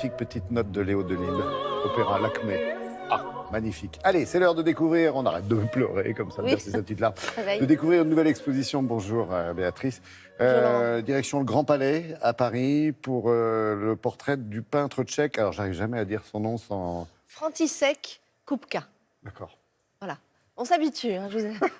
magnifique petite note de Léo Delille, opéra Lakmé. Ah, magnifique. Allez, c'est l'heure de découvrir, on arrête de pleurer comme ça, de verser sa petite larme, de découvrir une nouvelle exposition. Bonjour Béatrice. Direction le Grand Palais à Paris pour le portrait du peintre tchèque. Alors, j'arrive jamais à dire son nom sans... František Kupka. D'accord. Voilà. On s'habitue. Hein,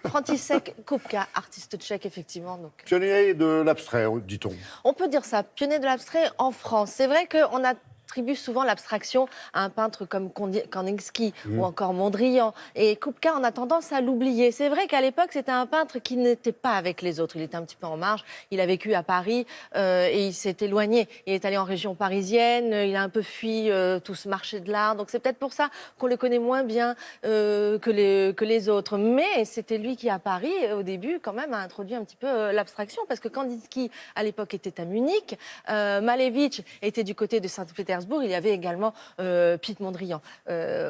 František Kupka, artiste tchèque, effectivement. Donc... Pionnier de l'abstrait, dit-on. On peut dire ça, pionnier de l'abstrait en France. C'est vrai qu'on attribue souvent l'abstraction à un peintre comme Kandinsky ou encore Mondrian. Et Kupka, on a tendance à l'oublier. C'est vrai qu'à l'époque, c'était un peintre qui n'était pas avec les autres. Il était un petit peu en marge. Il a vécu à Paris et il s'est éloigné. Il est allé en région parisienne. Il a un peu fui tout ce marché de l'art. Donc c'est peut-être pour ça qu'on le connaît moins bien que les autres. Mais c'était lui qui, à Paris, au début, quand même, a introduit un petit peu l'abstraction. Parce que Kandinsky, à l'époque, était à Munich. Malevich était du côté de Saint-Pétersbourg. Il y avait également Piet Mondrian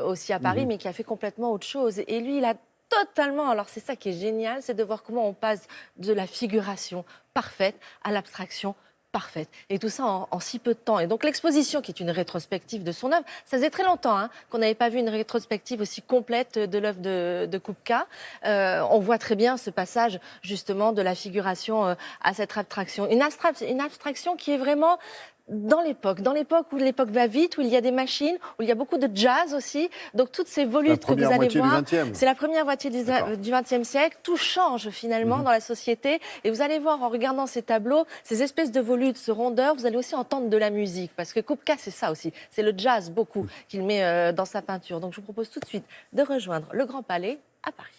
aussi à Paris, mais qui a fait complètement autre chose. Et lui, il a totalement... Alors, c'est ça qui est génial, c'est de voir comment on passe de la figuration parfaite à l'abstraction parfaite. Et tout ça en si peu de temps. Et donc, l'exposition, qui est une rétrospective de son œuvre, ça faisait très longtemps qu'on n'avait pas vu une rétrospective aussi complète de l'œuvre de Kupka. On voit très bien ce passage, justement, de la figuration à cette abstraction. Une abstraction qui est vraiment... dans l'époque où l'époque va vite, où il y a des machines, où il y a beaucoup de jazz aussi. Donc toutes ces volutes que vous allez voir, c'est la première moitié du XXe siècle. Tout change finalement dans la société. Et vous allez voir en regardant ces tableaux, ces espèces de volutes, ce rondeur, vous allez aussi entendre de la musique. Parce que Kupka, c'est ça aussi. C'est le jazz beaucoup qu'il met dans sa peinture. Donc je vous propose tout de suite de rejoindre le Grand Palais à Paris.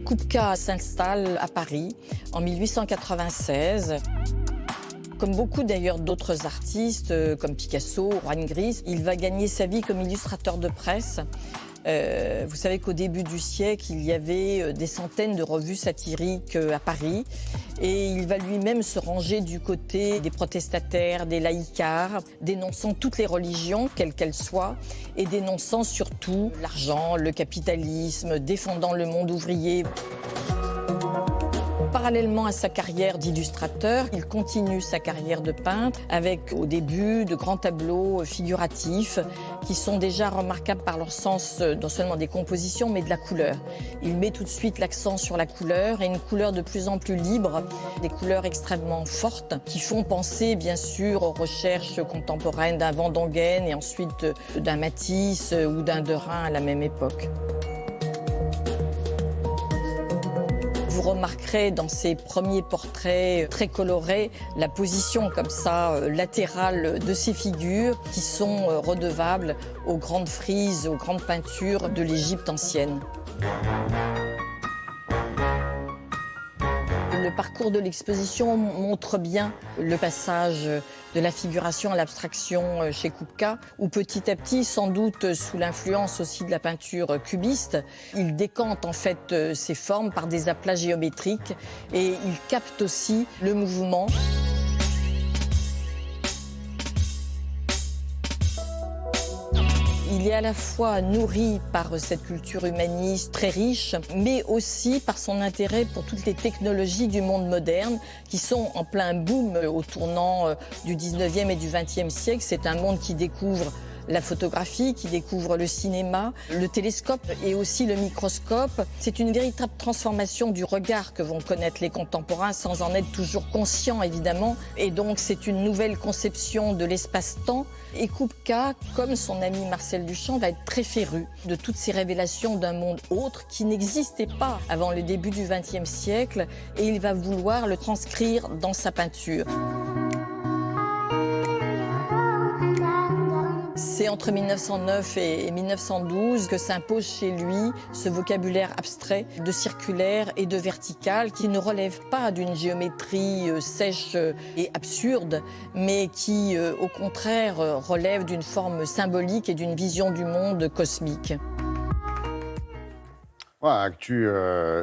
Kupka s'installe à Paris en 1896. Comme beaucoup d'ailleurs d'autres artistes, comme Picasso, Juan Gris, il va gagner sa vie comme illustrateur de presse. Vous savez qu'au début du siècle, il y avait des centaines de revues satiriques à Paris. Et il va lui-même se ranger du côté des protestataires, des laïcards, dénonçant toutes les religions, quelles qu'elles soient, et dénonçant surtout l'argent, le capitalisme, défendant le monde ouvrier. Parallèlement à sa carrière d'illustrateur, il continue sa carrière de peintre avec au début de grands tableaux figuratifs qui sont déjà remarquables par leur sens non seulement des compositions mais de la couleur. Il met tout de suite l'accent sur la couleur et une couleur de plus en plus libre, des couleurs extrêmement fortes qui font penser bien sûr aux recherches contemporaines d'un Van Dongen et ensuite d'un Matisse ou d'un Derain à la même époque. Vous remarquerez dans ces premiers portraits très colorés la position comme ça latérale de ces figures qui sont redevables aux grandes frises, aux grandes peintures de l'Égypte ancienne. Le parcours de l'exposition montre bien le passage de la figuration à l'abstraction chez Kupka, où petit à petit, sans doute sous l'influence aussi de la peinture cubiste, il décante en fait ses formes par des aplats géométriques et il capte aussi le mouvement. Il est à la fois nourri par cette culture humaniste très riche, mais aussi par son intérêt pour toutes les technologies du monde moderne qui sont en plein boom au tournant du 19e et du 20e siècle. C'est un monde qui découvre la photographie, qui découvre le cinéma, le télescope et aussi le microscope. C'est une véritable transformation du regard que vont connaître les contemporains sans en être toujours conscients évidemment. Et donc c'est une nouvelle conception de l'espace-temps. Et Kupka, comme son ami Marcel Duchamp, va être très féru de toutes ces révélations d'un monde autre qui n'existait pas avant le début du XXe siècle et il va vouloir le transcrire dans sa peinture. C'est entre 1909 et 1912 que s'impose chez lui ce vocabulaire abstrait de circulaire et de vertical qui ne relève pas d'une géométrie sèche et absurde, mais qui, au contraire, relève d'une forme symbolique et d'une vision du monde cosmique. Voilà, actu,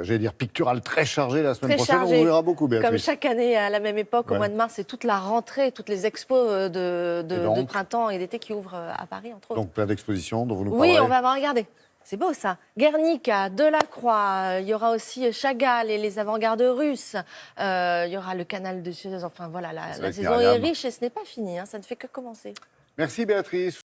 j'allais dire picturale très chargée la semaine prochaine, on vous verra beaucoup, Béatrice. Comme chaque année, à la même époque, au mois de mars, c'est toute la rentrée, toutes les expos de printemps et d'été qui ouvrent à Paris, entre autres. Donc plein d'expositions dont vous nous parlerez. Oui, on va regarder. C'est beau ça. Guernica, Delacroix, il y aura aussi Chagall et les avant-gardes russes. Il y aura le canal de Suez. Enfin voilà, la saison est riche et ce n'est pas fini. Ça ne fait que commencer. Merci Béatrice.